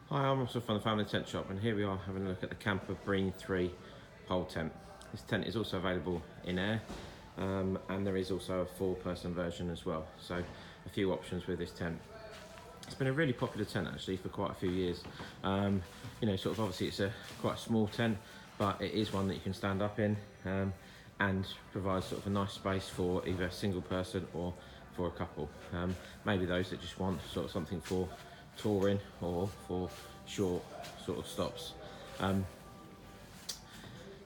Hi, I'm Russ from the Family Tent Shop, and here we are having a look at the Kampa Brean 3 pole tent. This tent is also available in air, and there is also a 4-person version as well, so a few options with this tent. It's been a really popular tent actually for quite a few years. Obviously it's quite a small tent, but it is one that you can stand up in, and provides sort of a nice space for either a single person or for a couple. Maybe those that just want sort of something for touring or for short sort of stops.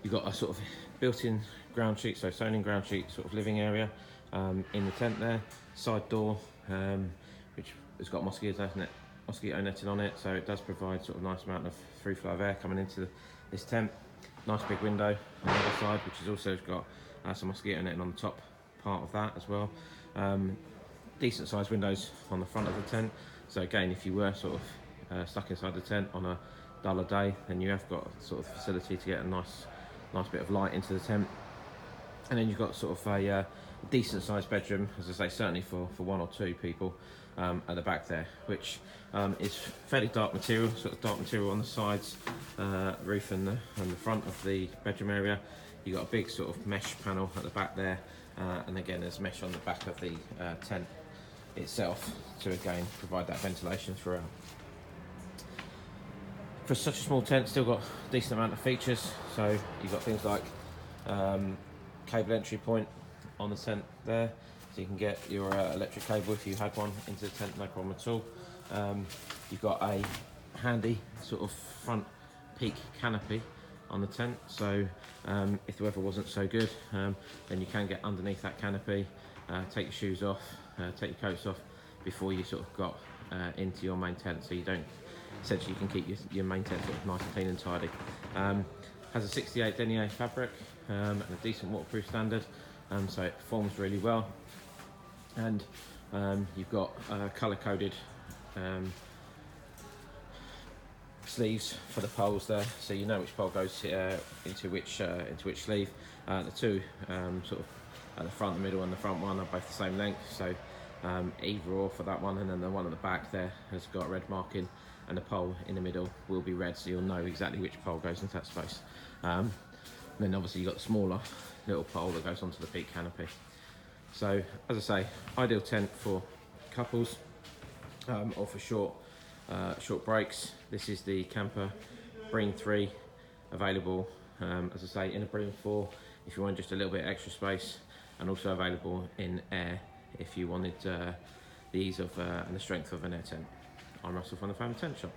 You've got a sort of built-in ground sheet, so sewn in ground sheet sort of living area in the tent there. Side door, which has got mosquito netting on it, so it does provide sort of nice amount of free flow of air coming into this tent. Nice big window on the other side, which has also got some mosquito netting on the top part of that as well. Decent sized windows on the front of the tent, so again, if you were sort of stuck inside the tent on a duller day, then you have got sort of facility to get a nice bit of light into the tent. And then you've got sort of a decent sized bedroom, as I say, certainly for 1 or 2 people at the back there, which is fairly dark material, sort of dark material on the sides, roof and the front of the bedroom area. You've got a big sort of mesh panel at the back there, and again there's mesh on the back of the tent itself to again provide that ventilation throughout. For such a small tent, still got a decent amount of features, so you've got things like cable entry point on the tent there, so you can get your electric cable if you had one into the tent, no problem at all. You've got a handy sort of front peak canopy on the tent, so if the weather wasn't so good, then you can get underneath that canopy, take your shoes off, take your coats off before you sort of got into your main tent, so you don't, essentially you can keep your main tent sort of nice and clean and tidy. Has a 68 denier fabric and a decent waterproof standard, so it forms really well. And you've got colour-coded sleeves for the poles there, so you know which pole goes into which sleeve. The two sort of at the front, the middle and the front one are both the same length, so either or for that one, and then the one at the back there has got a red marking, and the pole in the middle will be red, so you'll know exactly which pole goes into that space. Then obviously you've got the smaller little pole that goes onto the peak canopy. So as I say, ideal tent for couples or for short breaks. This is the Kampa Brean 3, available as I say in a Brean 4 if you want just a little bit extra space, and also available in air if you wanted the ease of and the strength of an air tent. I'm Russell from the Family Tent Shop.